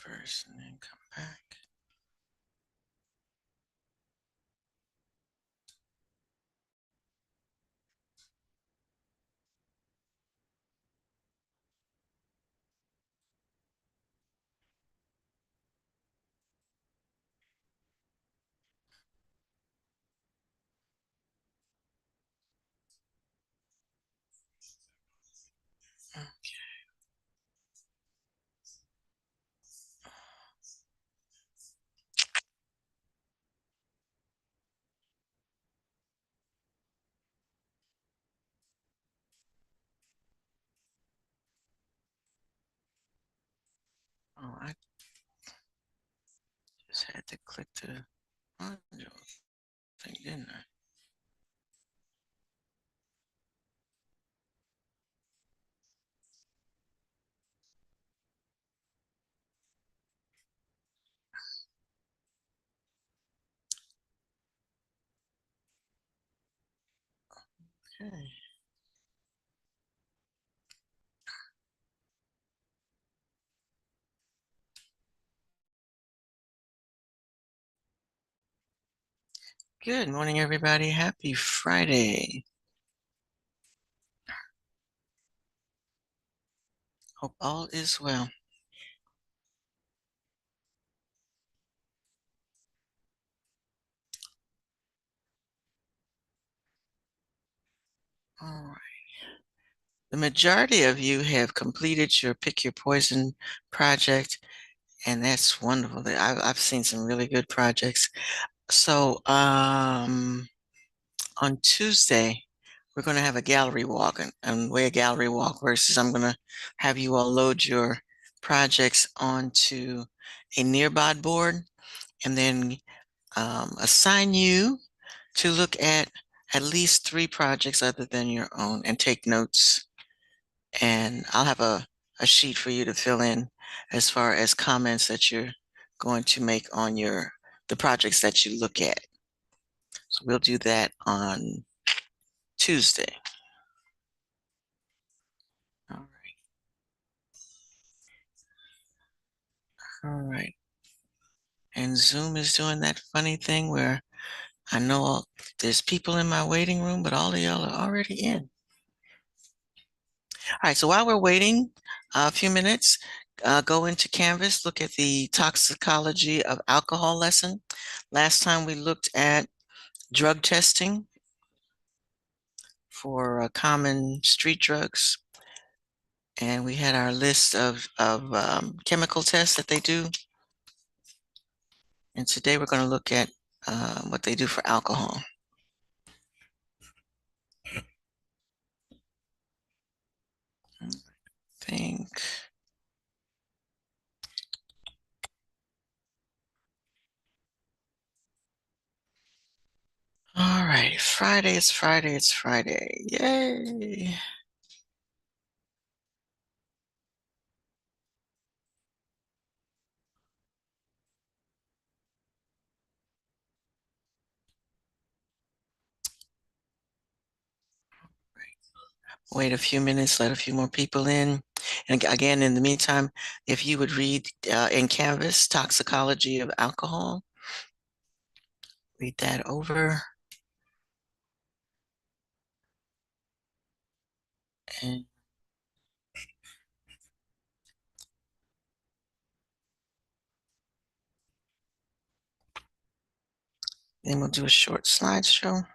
first and then come back. Oh, I just had to click the module thing, didn't I? Okay. Good morning, everybody. Happy Friday. Hope all is well. All right. The majority of you have completed your Pick Your Poison project, and that's wonderful. I've seen some really good projects. So, on Tuesday, we're going to have a gallery walk, and the way a gallery walk works is I'm going to have you all load your projects onto a Nearbot board and then assign you to look at least 3 projects other than your own and take notes. And I'll have a sheet for you to fill in as far as comments that you're going to make on the projects that you look at. So we'll do that on Tuesday. All right. All right. And Zoom is doing that funny thing where I know there's people in my waiting room, but all of y'all are already in. All right. So while we're waiting a few minutes, go into Canvas, look at the toxicology of alcohol lesson. Last time we looked at drug testing for common street drugs. And we had our list of chemical tests that they do. And today we're going to look at what they do for alcohol. I think. All right, Friday, it's Friday, it's Friday. Yay. Wait a few minutes, let a few more people in. And again, in the meantime, if you would read in Canvas, Toxicology of Alcohol, read that over. And then we'll do a short slideshow.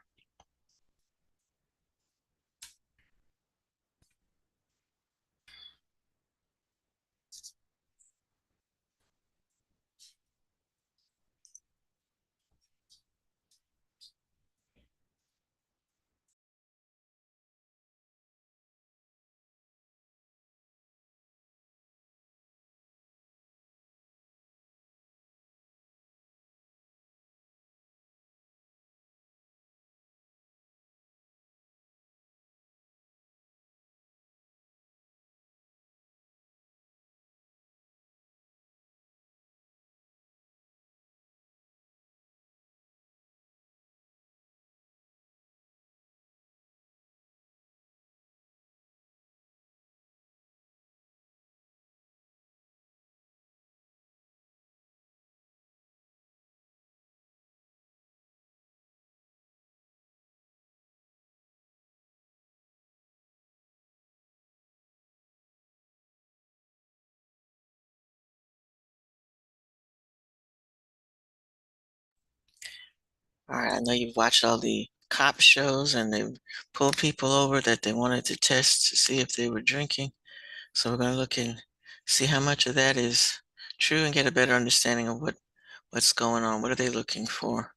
All right, I know you've watched all the cop shows and they pulled people over that they wanted to test to see if they were drinking. So we're going to look and see how much of that is true and get a better understanding of what's going on. What are they looking for?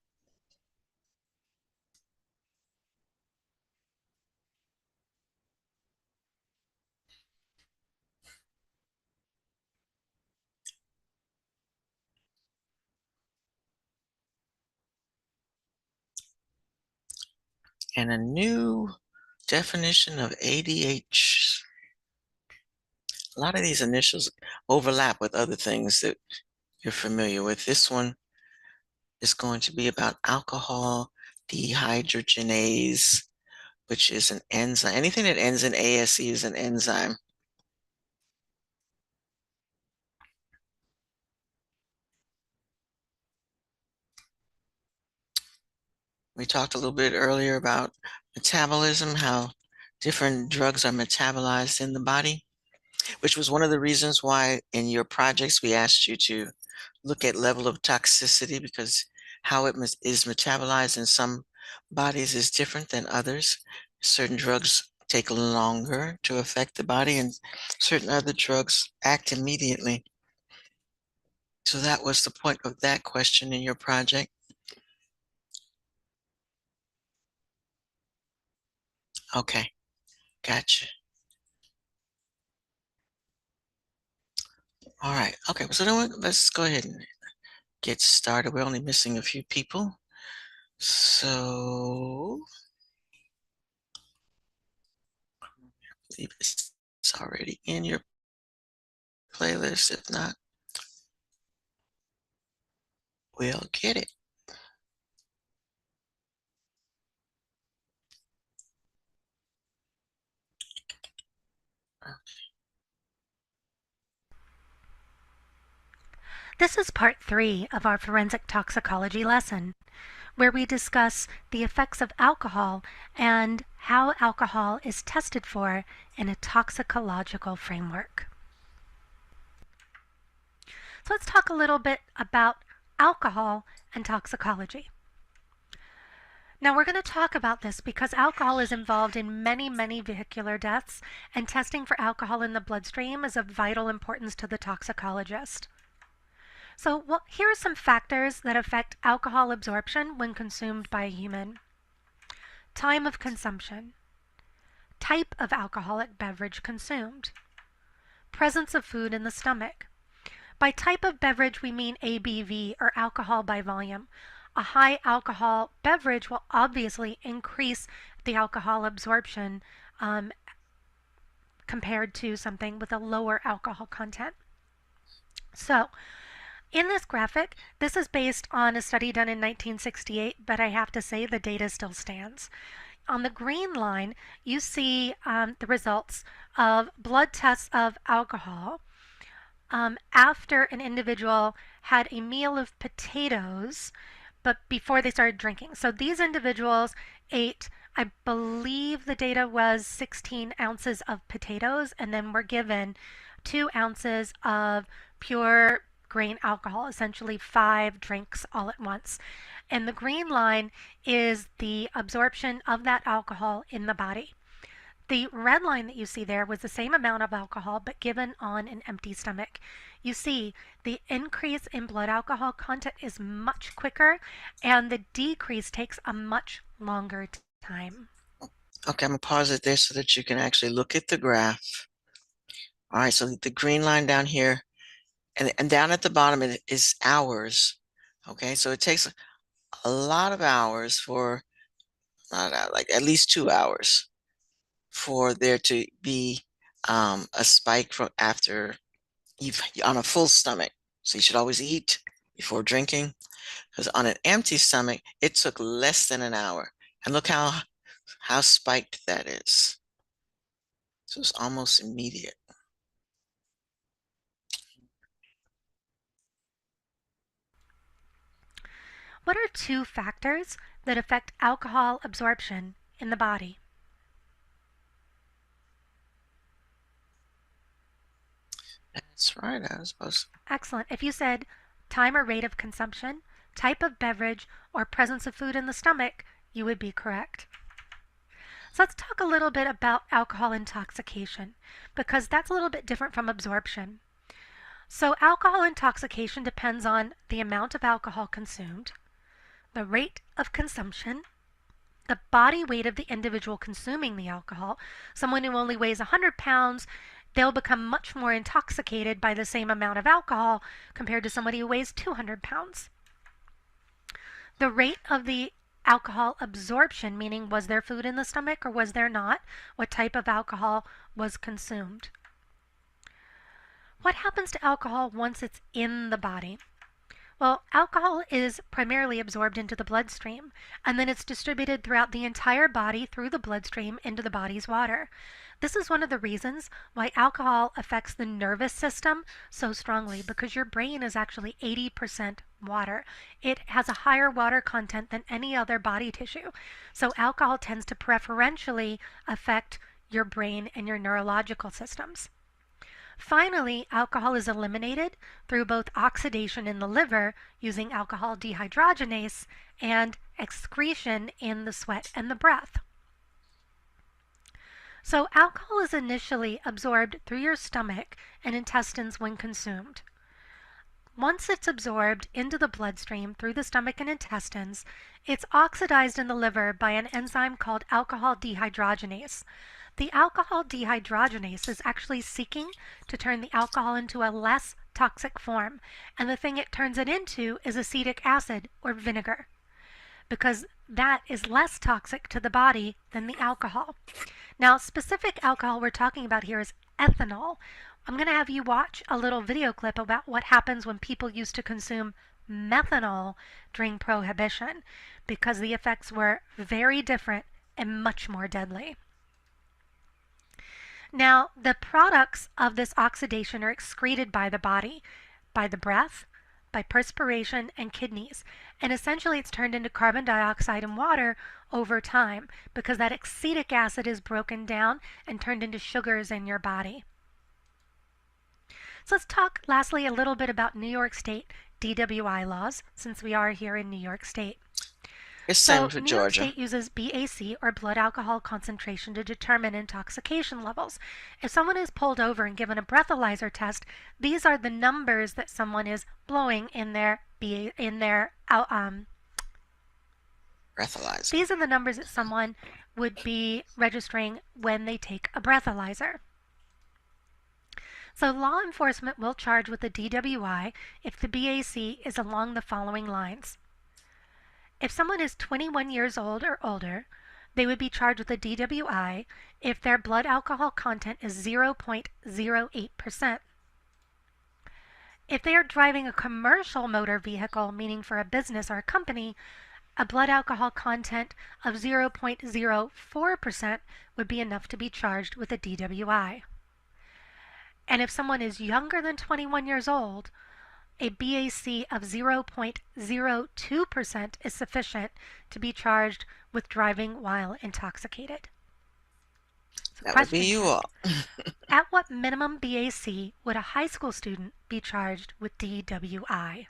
And a new definition of ADH. A lot of these initials overlap with other things that you're familiar with. This one is going to be about alcohol dehydrogenase, which is an enzyme. Anything that ends in ASE is an enzyme. We talked a little bit earlier about metabolism, how different drugs are metabolized in the body, which was one of the reasons why in your projects we asked you to look at level of toxicity because how it is metabolized in some bodies is different than others. Certain drugs take longer to affect the body and certain other drugs act immediately. So that was the point of that question in your project. Okay, gotcha. All right. Okay, so then let's go ahead and get started. We're only missing a few people. So I believe it's already in your playlist. If not, we'll get it. This is part 3 of our forensic toxicology lesson, where we discuss the effects of alcohol and how alcohol is tested for in a toxicological framework. So let's talk a little bit about alcohol and toxicology. Now we're going to talk about this because alcohol is involved in many vehicular deaths, and testing for alcohol in the bloodstream is of vital importance to the toxicologist. So, here are some factors that affect alcohol absorption when consumed by a human. Time of consumption. Type of alcoholic beverage consumed. Presence of food in the stomach. By type of beverage, we mean ABV, or alcohol by volume. A high alcohol beverage will obviously increase the alcohol absorption compared to something with a lower alcohol content. So, in this graphic, this is based on a study done in 1968, but I have to say the data still stands. On the green line, you see the results of blood tests of alcohol after an individual had a meal of potatoes, but before they started drinking. So these individuals ate, I believe the data was 16 ounces of potatoes, and then were given 2 ounces of pure grain alcohol, essentially 5 drinks all at once. And the green line is the absorption of that alcohol in the body. The red line that you see there was the same amount of alcohol but given on an empty stomach. You see the increase in blood alcohol content is much quicker and the decrease takes a much longer time. Okay, I'm gonna pause it there so that you can actually look at the graph. All right, so the green line down here and down at the bottom it is hours. Okay, so it takes a lot of hours for like at least 2 hours for there to be a spike from after you've on a full stomach. So you should always eat before drinking because on an empty stomach, it took less than an hour. And look how spiked that is. So it's almost immediate. What are 2 factors that affect alcohol absorption in the body? That's right. I was supposed to. Excellent. If you said time or rate of consumption, type of beverage, or presence of food in the stomach, you would be correct. So let's talk a little bit about alcohol intoxication, because that's a little bit different from absorption. So alcohol intoxication depends on the amount of alcohol consumed, the rate of consumption, the body weight of the individual consuming the alcohol. Someone who only weighs 100 pounds, they'll become much more intoxicated by the same amount of alcohol compared to somebody who weighs 200 pounds. The rate of the alcohol absorption, meaning was there food in the stomach or was there not? What type of alcohol was consumed? What happens to alcohol once it's in the body? Well, alcohol is primarily absorbed into the bloodstream, and then it's distributed throughout the entire body through the bloodstream into the body's water. This is one of the reasons why alcohol affects the nervous system so strongly, because your brain is actually 80% water. It has a higher water content than any other body tissue. So alcohol tends to preferentially affect your brain and your neurological systems. Finally, alcohol is eliminated through both oxidation in the liver using alcohol dehydrogenase and excretion in the sweat and the breath. So alcohol is initially absorbed through your stomach and intestines when consumed. Once it's absorbed into the bloodstream through the stomach and intestines, it's oxidized in the liver by an enzyme called alcohol dehydrogenase. The alcohol dehydrogenase is actually seeking to turn the alcohol into a less toxic form, and the thing it turns it into is acetic acid or vinegar, because that is less toxic to the body than the alcohol. Now, specific alcohol we're talking about here is ethanol. I'm going to have you watch a little video clip about what happens when people used to consume methanol during Prohibition, because the effects were very different and much more deadly. Now, the products of this oxidation are excreted by the body, by the breath, by perspiration, and kidneys. And essentially it's turned into carbon dioxide and water over time, because that acetic acid is broken down and turned into sugars in your body. So let's talk lastly a little bit about New York State DWI laws, since we are here in New York State. It's same for New York Georgia. State uses BAC, or blood alcohol concentration, to determine intoxication levels. If someone is pulled over and given a breathalyzer test, these are the numbers that someone is blowing in their Breathalyzer. These are the numbers that someone would be registering when they take a breathalyzer. So law enforcement will charge with a DWI if the BAC is along the following lines. If someone is 21 years old or older, they would be charged with a DWI if their blood alcohol content is 0.08%. If they are driving a commercial motor vehicle, meaning for a business or a company, a blood alcohol content of 0.04% would be enough to be charged with a DWI. And if someone is younger than 21 years old, a BAC of 0.02% is sufficient to be charged with driving while intoxicated. So that would be you all. At what minimum BAC would a high school student be charged with DWI?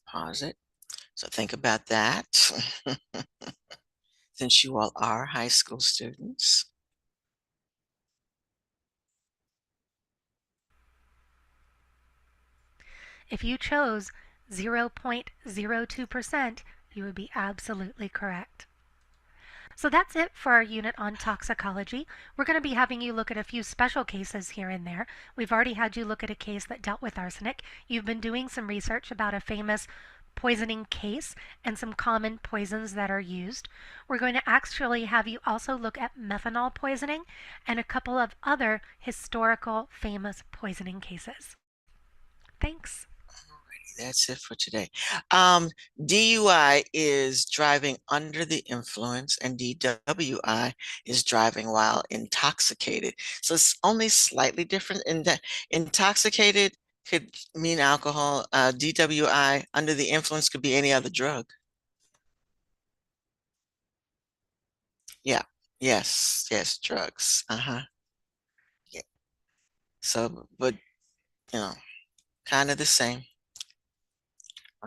Pause it. So think about that. Since you all are high school students. If you chose 0.02%, you would be absolutely correct. So that's it for our unit on toxicology. We're going to be having you look at a few special cases here and there. We've already had you look at a case that dealt with arsenic. You've been doing some research about a famous poisoning case and some common poisons that are used. We're going to actually have you also look at methanol poisoning and a couple of other historical famous poisoning cases. Thanks. That's it for today. DUI is driving under the influence, and DWI is driving while intoxicated. So it's only slightly different in that intoxicated could mean alcohol. DWI, under the influence, could be any other drug. Yeah. Yes. Yes. Drugs. Yeah. So, but, kind of the same.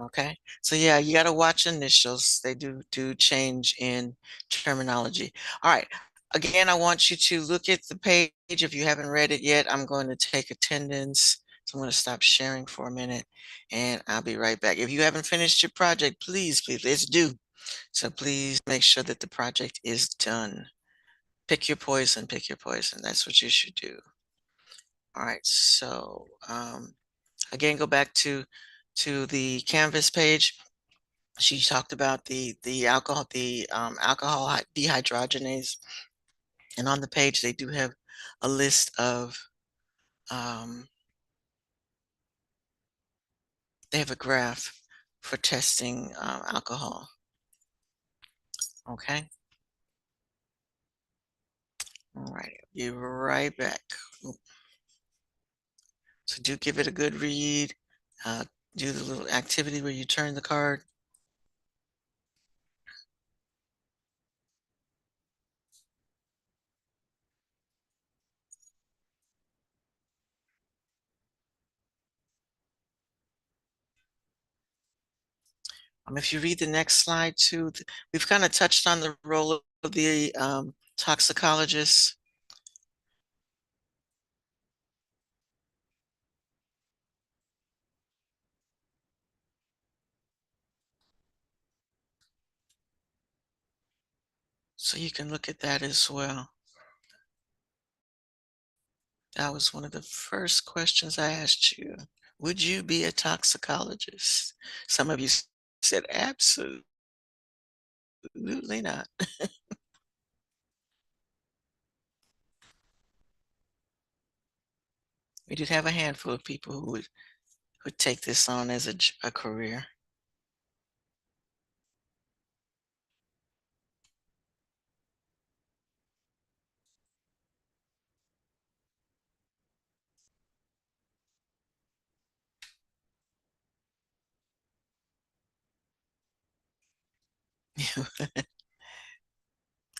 Okay. So yeah, you got to watch initials. They do change in terminology. All right. Again, I want you to look at the page. If you haven't read it yet, I'm going to take attendance. So I'm going to stop sharing for a minute and I'll be right back. If you haven't finished your project, please, it's due. So please make sure that the project is done. Pick your poison, pick your poison. That's what you should do. All right. So again, go back to the Canvas page. She talked about the alcohol dehydrogenase, and on the page they do have a list of um, they have a graph for testing alcohol. Okay, all right, be right back. So do give it a good read. Uh, do the little activity where you turn the card. If you read the next slide too, we've kind of touched on the role of the toxicologist. So you can look at that as well. That was one of the first questions I asked you. Would you be a toxicologist? Some of you said absolutely not. We did have a handful of people who would take this on as a career.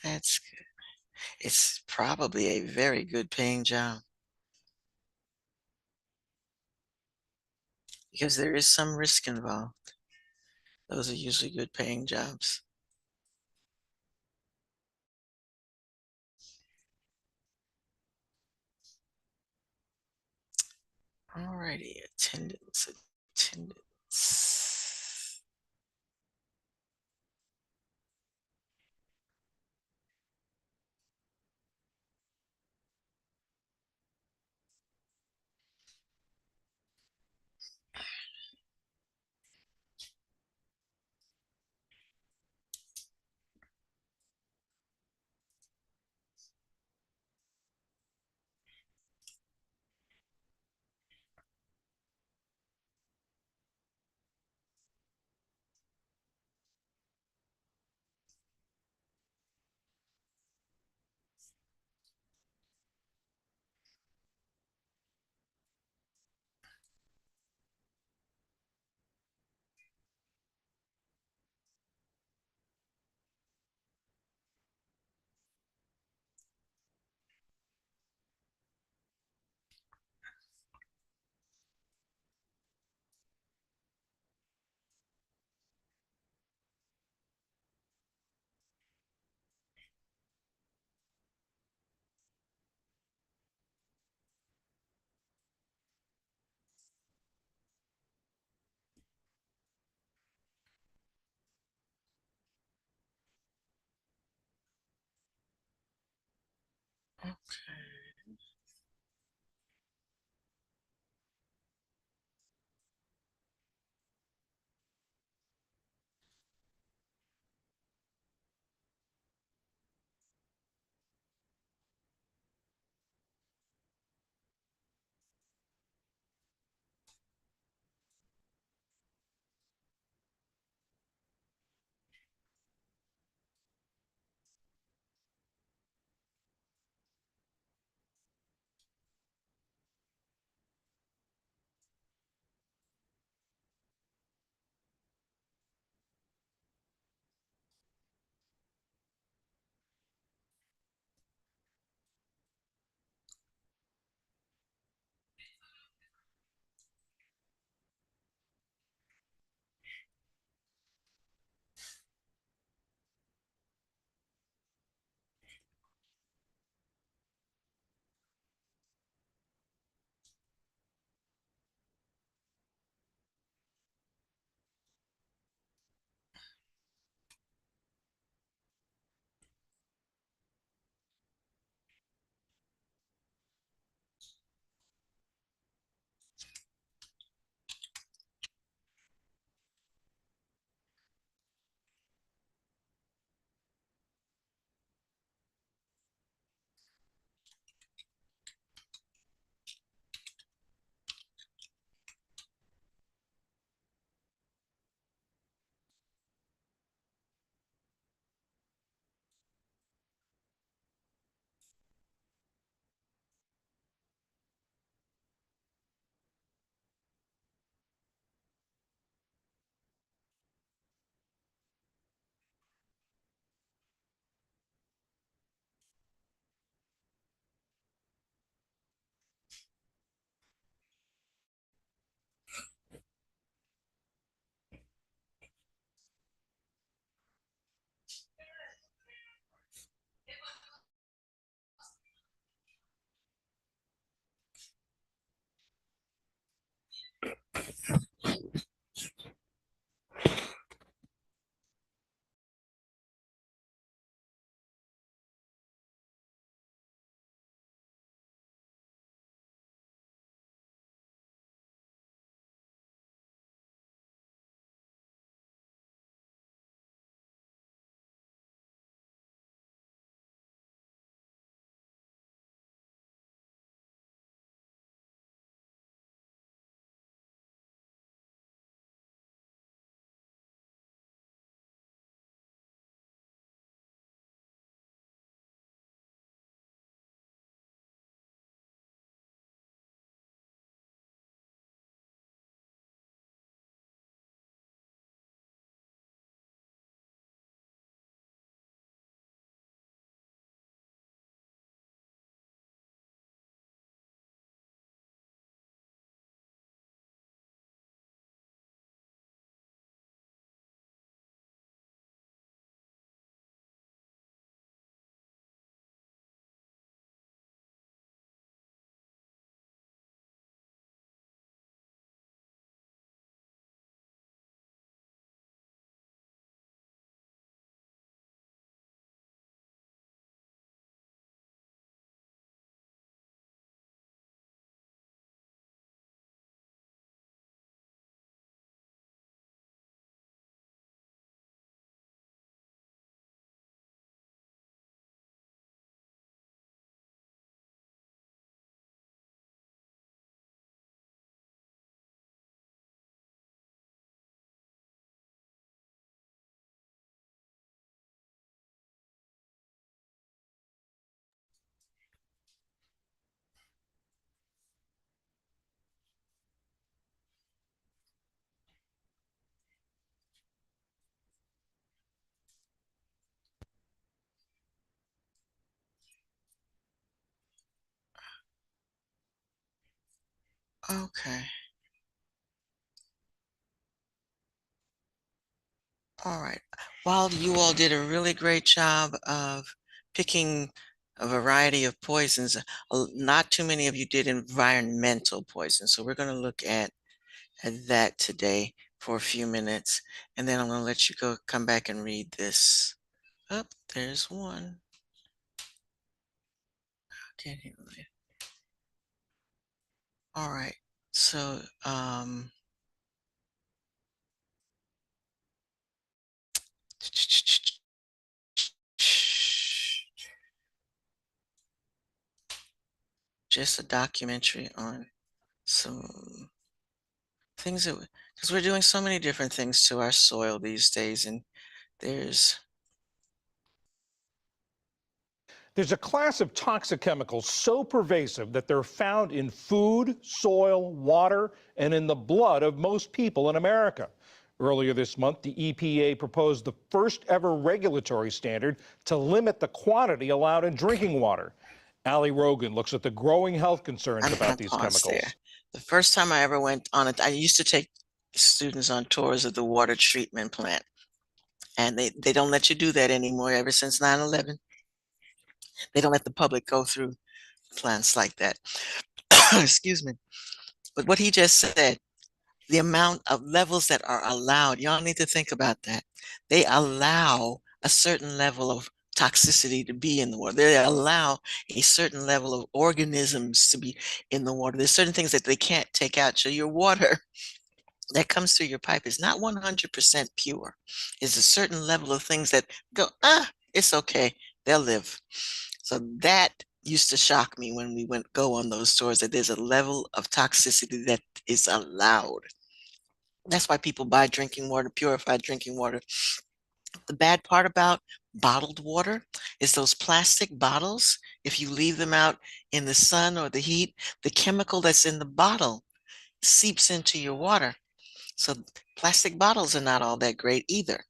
That's good. It's probably a very good paying job because there is some risk involved. Those are usually good paying jobs. Alrighty, attendance. Okay. All right. While you all did a really great job of picking a variety of poisons, not too many of you did environmental poisons. So we're going to look at that today for a few minutes, and then I'm going to let you go come back and read this. Oh, there's one. Okay. All right. So, just a documentary on some things that, because we're doing so many different things to our soil these days, and there's There's a class of toxic chemicals so pervasive that they're found in food, soil, water, and in the blood of most people in America. Earlier this month, the EPA proposed the first ever regulatory standard to limit the quantity allowed in drinking water. Ali Rogan looks at the growing health concerns I'm about gonna these pause there. chemicals. The first time I ever went on it, I used to take students on tours of the water treatment plant, and they don't let you do that anymore ever since 9/11. They don't let the public go through plants like that. Excuse me. But what he just said, the amount of levels that are allowed, y'all need to think about that. They allow a certain level of toxicity to be in the water. They allow a certain level of organisms to be in the water. There's certain things that they can't take out. So your water that comes through your pipe is not 100% pure. There's a certain level of things that go, it's okay, they'll live. So that used to shock me when we go on those tours, that there's a level of toxicity that is allowed. That's why people buy drinking water, purified drinking water. The bad part about bottled water is those plastic bottles. If you leave them out in the sun or the heat, the chemical that's in the bottle seeps into your water. So plastic bottles are not all that great either.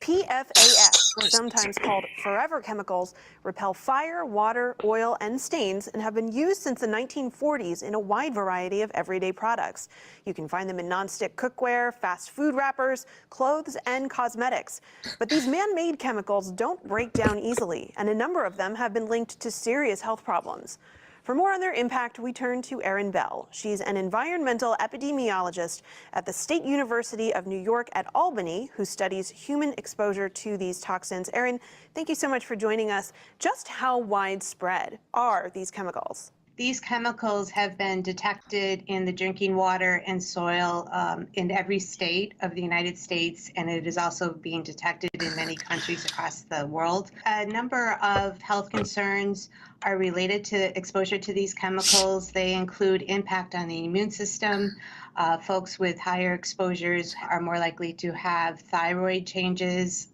PFAS, sometimes called forever chemicals, repel fire, water, oil, and stains and have been used since the 1940s in a wide variety of everyday products. You can find them in nonstick cookware, fast food wrappers, clothes, and cosmetics. But these man-made chemicals don't break down easily, and a number of them have been linked to serious health problems. For more on their impact, we turn to Erin Bell. She's an environmental epidemiologist at the State University of New York at Albany, who studies human exposure to these toxins. Erin, thank you so much for joining us. Just how widespread are these chemicals? These chemicals have been detected in the drinking water and soil in every state of the United States, and it is also being detected in many countries across the world. A number of health concerns are related to exposure to these chemicals. They include impact on the immune system. Folks with higher exposures are more likely to have thyroid changes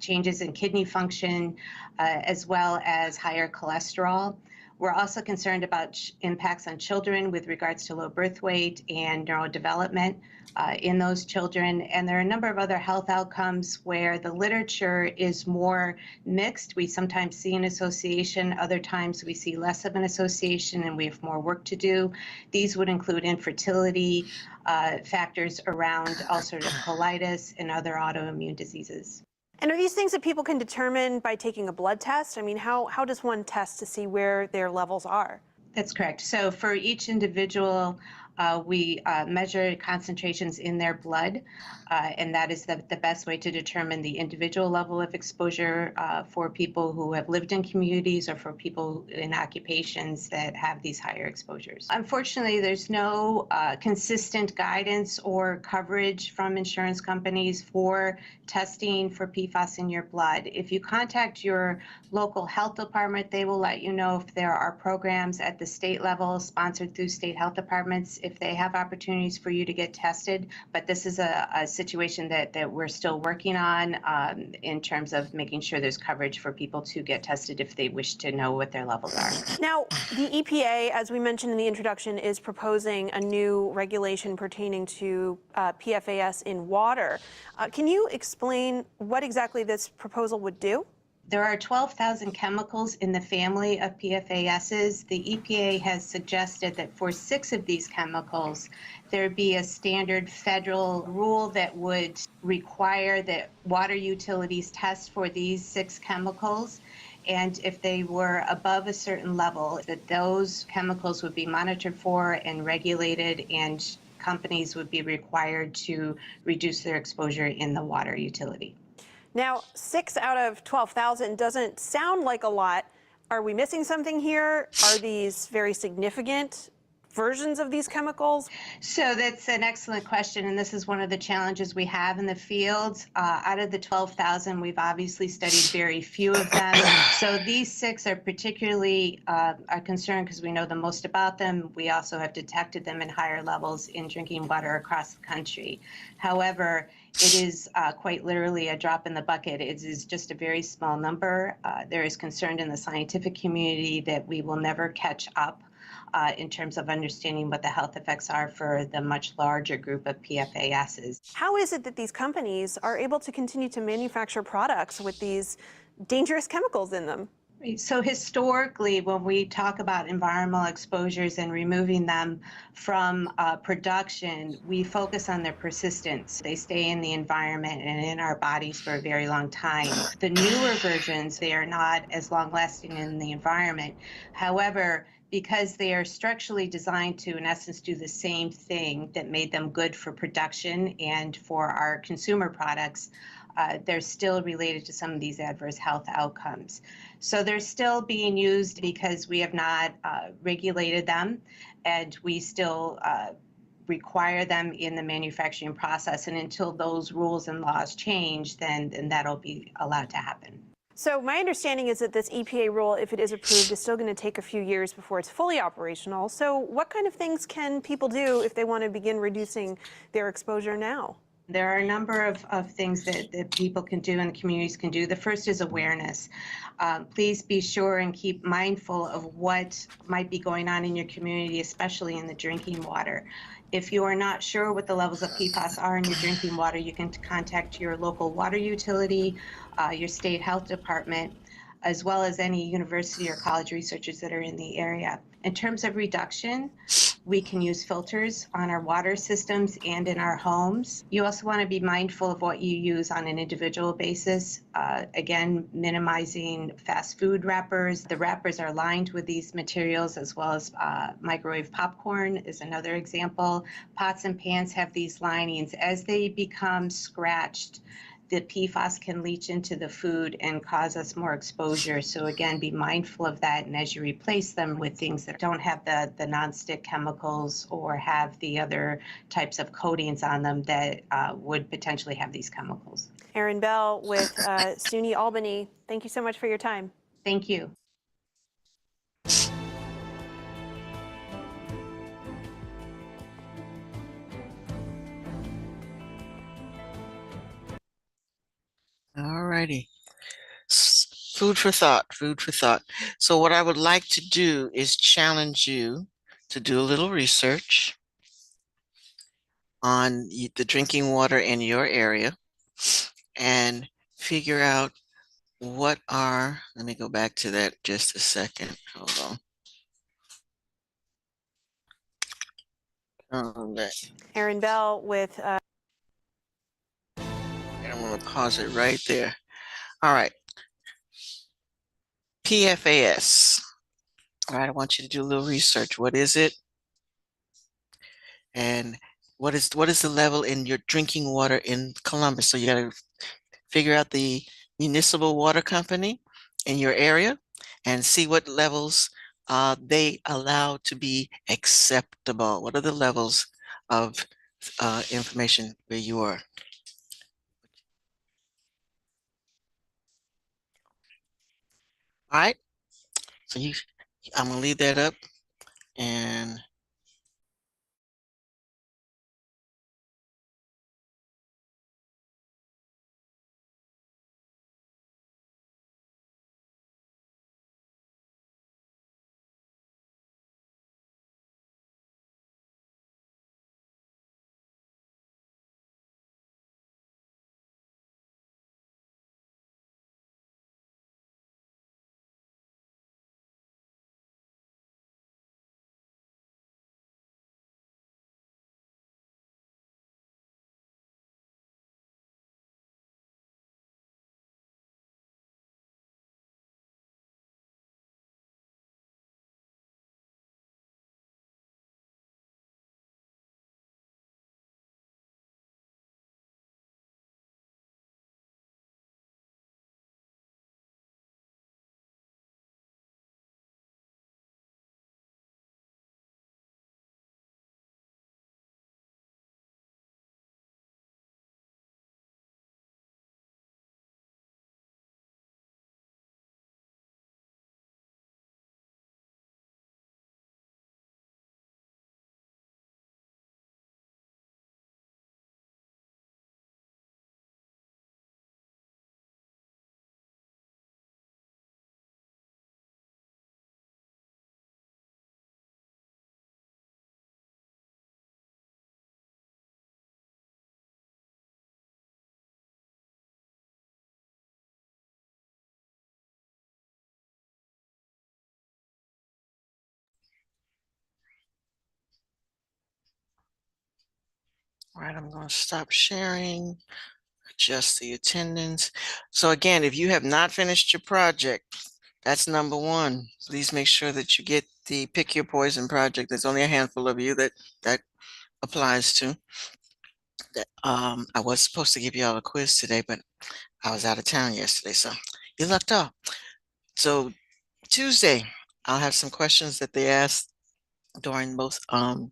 in kidney function, as well as higher cholesterol. We're also concerned about impacts on children with regards to low birth weight and neurodevelopment in those children. And there are a number of other health outcomes where the literature is more mixed. We sometimes see an association, other times we see less of an association, and we have more work to do. These would include infertility, factors around ulcerative colitis, and other autoimmune diseases. And are these things that people can determine by taking a blood test? I mean, how does one test to see where their levels are? That's correct. So for each individual, we measure concentrations in their blood, and that is the best way to determine the individual level of exposure for people who have lived in communities or for people in occupations that have these higher exposures. Unfortunately, there's no consistent guidance or coverage from insurance companies for testing for PFAS in your blood. If you contact your local health department, they will let you know if there are programs at the state level sponsored through state health departments, if they have opportunities for you to get tested. But this is a situation that we're still working on in terms of making sure there's coverage for people to get tested if they wish to know what their levels are. Now, the EPA, as we mentioned in the introduction, is proposing a new regulation pertaining to PFAS in water. Can you explain what exactly this proposal would do? There are 12,000 chemicals in the family of PFASs. The EPA has suggested that for 6 of these chemicals, there be a standard federal rule that would require that water utilities test for these 6 chemicals. And if they were above a certain level, that those chemicals would be monitored for and regulated, and companies would be required to reduce their exposure in the water utility. Now, 6 out of 12,000 doesn't sound like a lot. Are we missing something here? Are these very significant versions of these chemicals? So that's an excellent question, and this is one of the challenges we have in the field. Out of the 12,000, we've obviously studied very few of them. So these 6 are particularly are concerned because we know the most about them. We also have detected them in higher levels in drinking water across the country. However, it is quite literally a drop in the bucket. It is just a very small number. There is concern in the scientific community that we will never catch up in terms of understanding what the health effects are for the much larger group of PFASs. How is it that these companies are able to continue to manufacture products with these dangerous chemicals in them? So historically, when we talk about environmental exposures and removing them from production, we focus on their persistence. They stay in the environment and in our bodies for a very long time. The newer versions, they are not as long lasting in the environment. However, because they are structurally designed to, in essence, do the same thing that made them good for production and for our consumer products, they're still related to some of these adverse health outcomes. So they're still being used because we have not regulated them, and we still require them in the manufacturing process. And until those rules and laws change, then that'll be allowed to happen. So my understanding is that this EPA rule, if it is approved, is still going to take a few years before it's fully operational. So what kind of things can people do if they want to begin reducing their exposure now? There are a number of things that people can do and communities can do. The first is awareness. Please be sure and keep mindful of what might be going on in your community, especially in the drinking water. If you are not sure what the levels of PFAS are in your drinking water, you can contact your local water utility, your state health department, as well as any university or college researchers that are in the area. In terms of reduction, we can use filters on our water systems and in our homes. You also want to be mindful of what you use on an individual basis. Again, minimizing fast food wrappers. The wrappers are lined with these materials, as well as microwave popcorn is another example. Pots and pans have these linings. As they become scratched, the PFAS can leach into the food and cause us more exposure. So again, be mindful of that. And as you replace them with things that don't have the nonstick chemicals or have the other types of coatings on them that would potentially have these chemicals. Erin Bell with SUNY Albany, thank you so much for your time. Thank you. All righty. Food for thought, food for thought. So what I would like to do is challenge you to do a little research on the drinking water in your area and figure out what are, let me go back to that just a second. Hold on. Erin Bell with And I'm going to pause it right there. All right. PFAS. All right, I want you to do a little research. What is it? And what is the level in your drinking water in Columbus? So you got to figure out the municipal water company in your area and see what levels they allow to be acceptable. What are the levels of information where you are? All right, so I'm gonna leave that up and All right, I'm going to stop sharing, adjust the attendance. So again, if you have not finished your project, that's number one. Please make sure that you get the Pick Your Poison project. There's only a handful of you that applies to. I was supposed to give you all a quiz today, but I was out of town yesterday, so you lucked out. So Tuesday, I'll have some questions that they asked during both all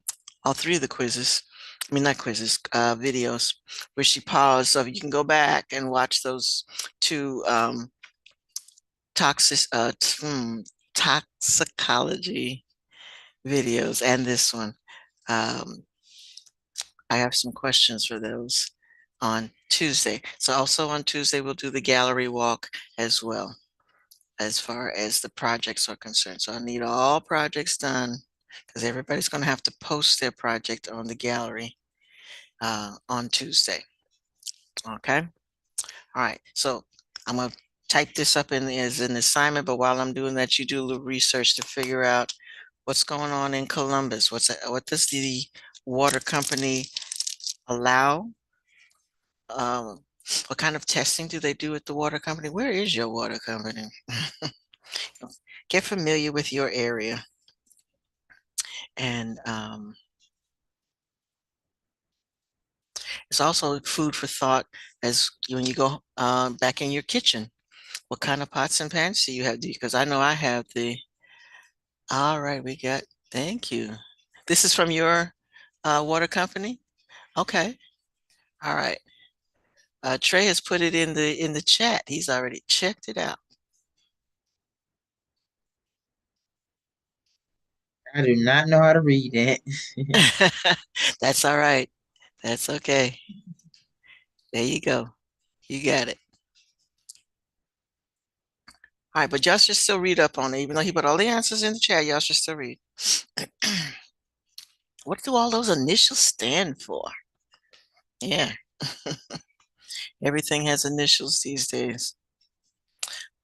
three of the quizzes. I mean, not quizzes, videos where she paused. So you can go back and watch those two toxic toxicology videos and this one. Um, I have some questions for those on Tuesday. So also on Tuesday, we'll do the gallery walk as well, as far as the projects are concerned. So I need all projects done because everybody's going to have to post their project on the gallery on Tuesday. Okay. All right. So I'm going to type this up as an assignment, but while I'm doing that, you do a little research to figure out what's going on in Columbus. What does the water company allow? What kind of testing do they do at the water company? Where is your water company? Get familiar with your area. And it's also food for thought as when you go back in your kitchen. What kind of pots and pans do you have? Because I know I have all right, thank you. This is from your water company? Okay. All right. Trey has put it in the chat. He's already checked it out. I do not know how to read that. That's all right. That's okay. There you go. You got it. All right, but y'all should still read up on it, even though he put all the answers in the chat. Y'all should still read. What do all those initials stand for? Yeah, everything has initials these days.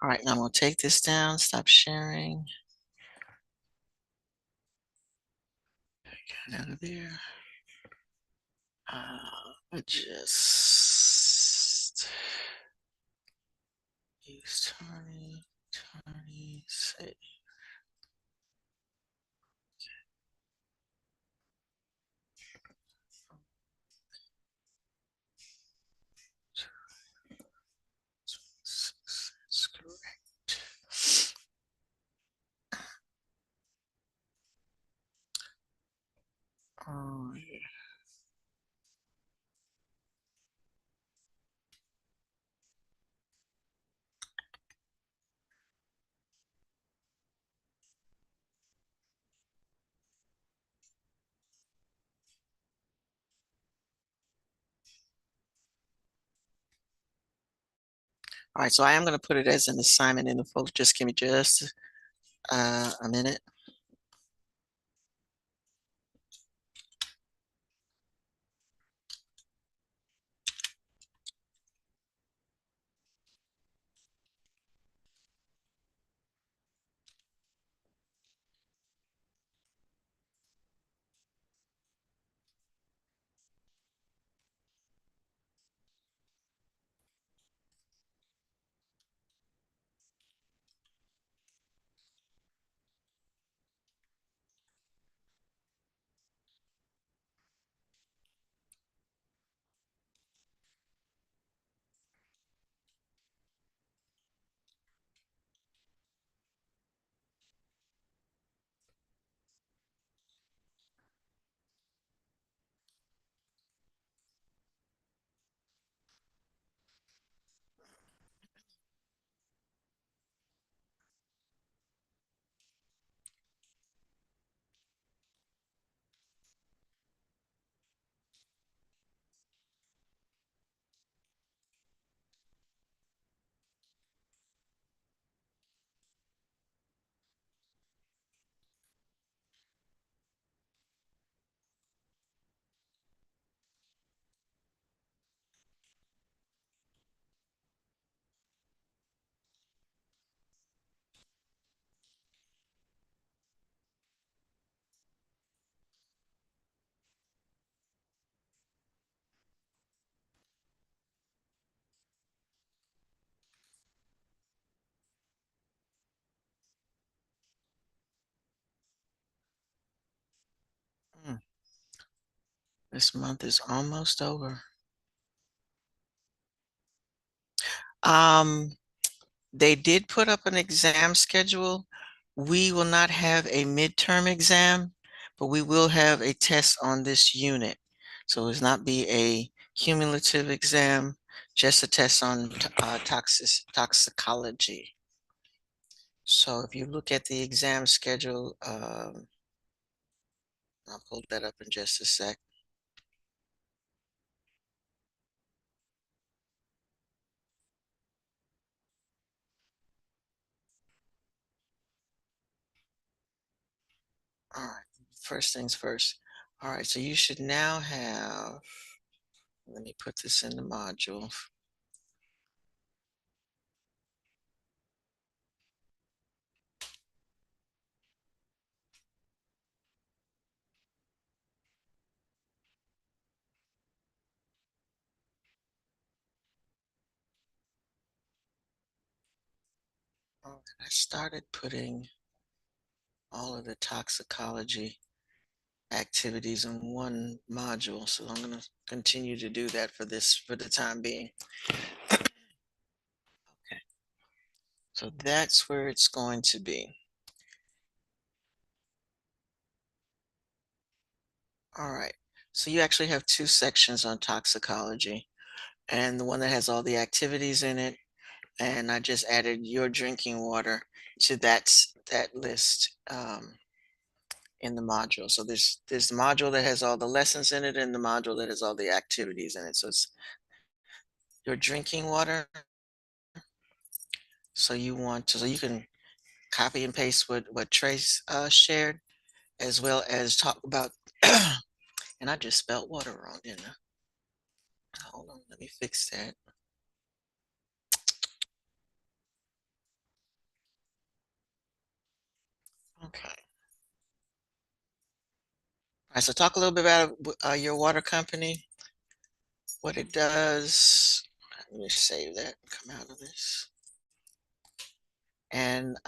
All right, now I'm gonna take this down, stop sharing. Get out of there. Adjust. Use Tony, save. That's correct. Oh, yeah. All right, so I am going to put it as an assignment in the folks. Just give me just a minute. This month is almost over. Um, they did put up an exam schedule. We will not have a midterm exam, but we will have a test on this unit. So it's not be a cumulative exam, just a test on toxicology. So if you look at the exam schedule, I'll pull that up in just a sec. All right, first things first. All right, so you should now have, let me put this in the module. Oh, I started putting all of the toxicology activities in one module, so I'm going to continue to do that for the time being. Okay, so that's where it's going to be. All right, so you actually have two sections on toxicology, and the one that has all the activities in it, and I just added your drinking water to that list in the module. So there's the module that has all the lessons in it, and the module that has all the activities in it. So it's your drinking water. So you can copy and paste what Trace shared, as well as talk about. And I just spelled water wrong, didn't I? Hold on, let me fix that. Okay. All right, so talk a little bit about your water company, what it does. Let me save that, come out of this. And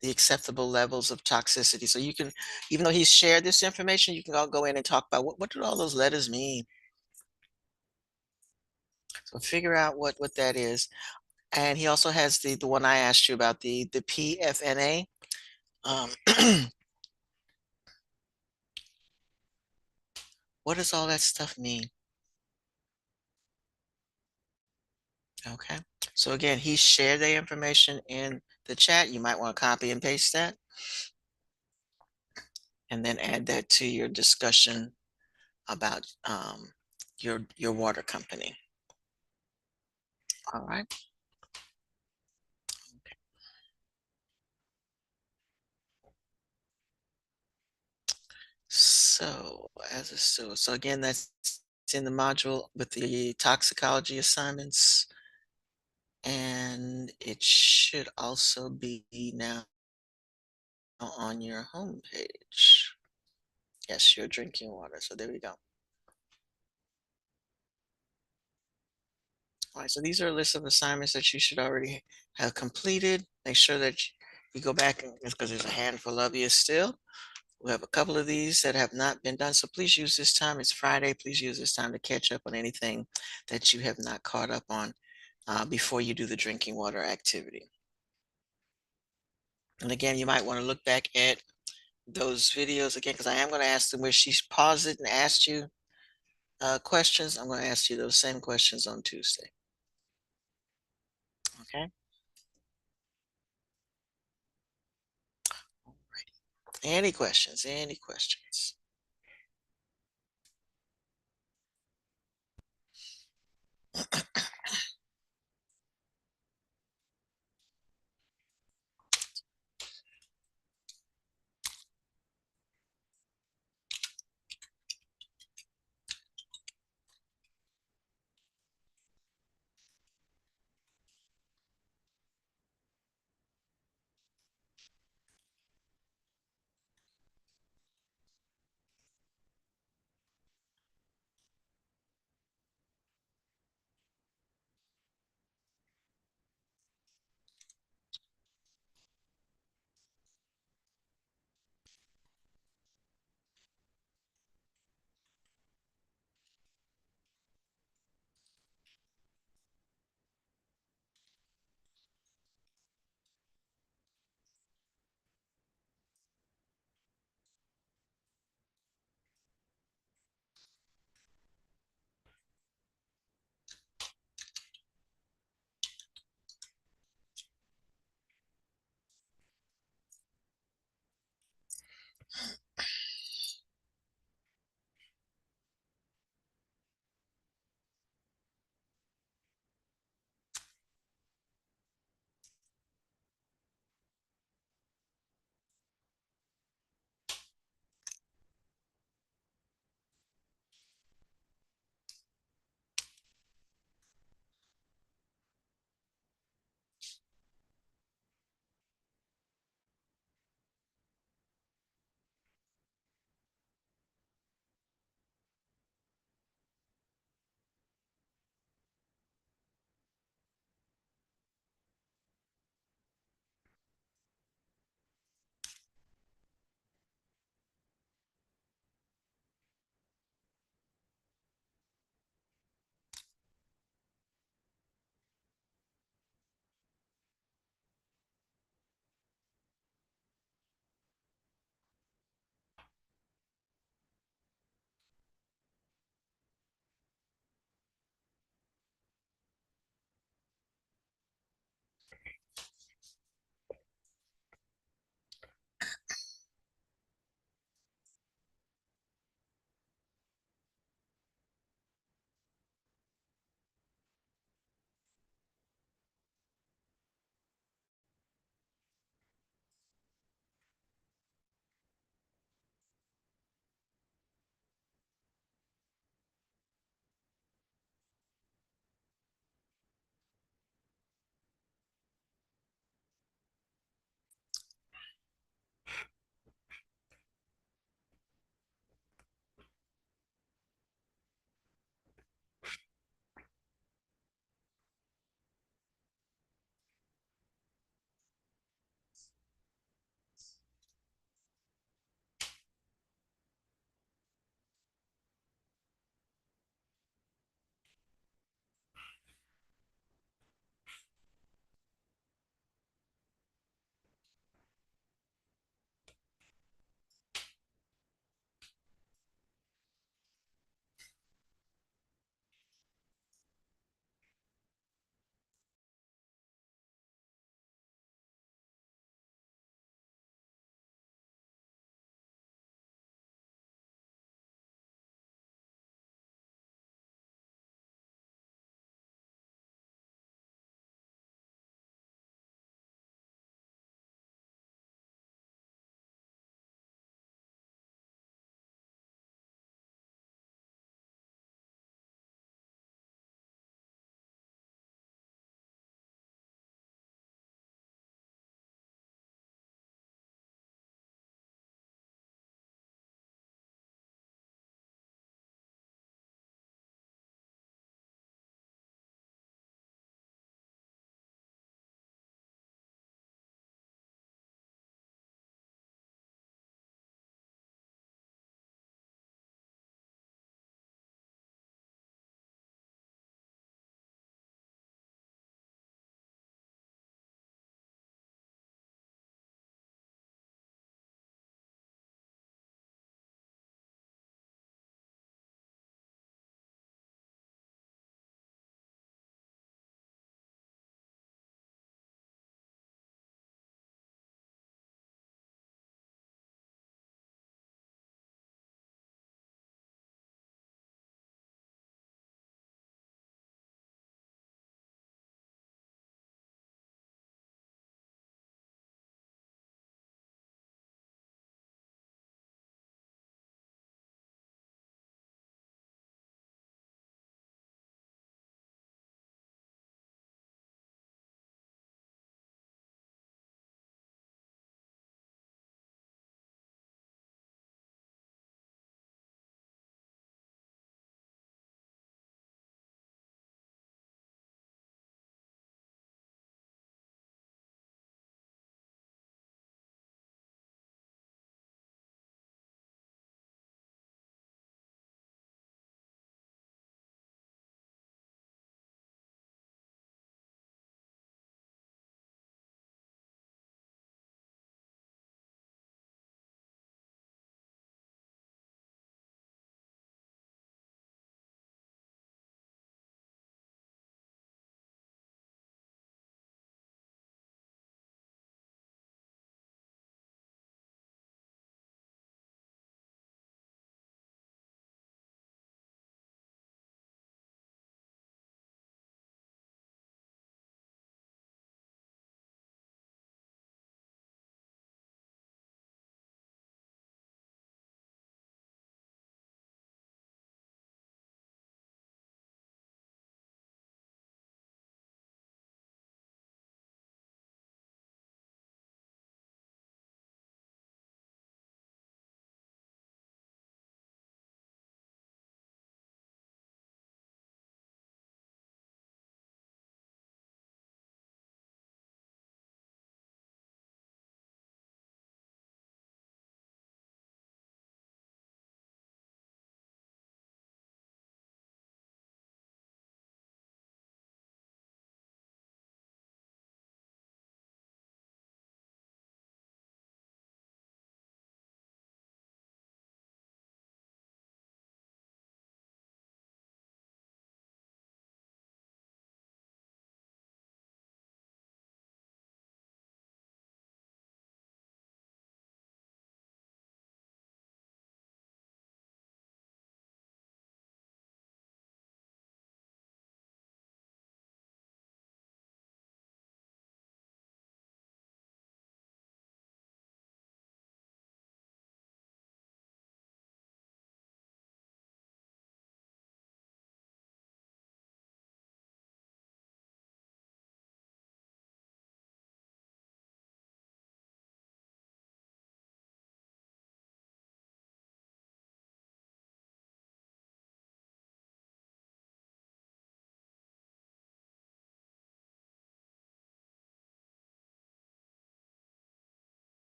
the acceptable levels of toxicity. So you can, even though he's shared this information, you can all go in and talk about what do all those letters mean. So figure out what that is. And he also has the one I asked you about, the PFNA. Um, what does all that stuff mean? Okay. So again, he shared the information in the chat. You might want to copy and paste that, and then add that to your discussion about your water company. All right. So so again, that's in the module with the toxicology assignments, and it should also be now on your home page. Yes, your drinking water. So there we go. All right, so these are a list of assignments that you should already have completed. Make sure that you go back, because there's a handful of you still. We have a couple of these that have not been done. So please use this time. It's Friday. Please use this time to catch up on anything that you have not caught up on before you do the drinking water activity. And again, you might want to look back at those videos again, because I am going to ask them where she's paused it and asked you questions. I'm going to ask you those same questions on Tuesday. Okay. Alrighty. Any questions? Any questions?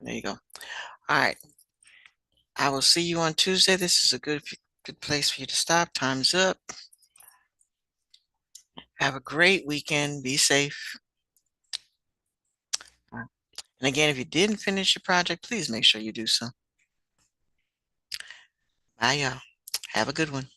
There you go. All right. I will see you on Tuesday. This is a good place for you to stop. Time's up. Have a great weekend. Be safe. And again, if you didn't finish your project, please make sure you do so. Bye, y'all. Have a good one.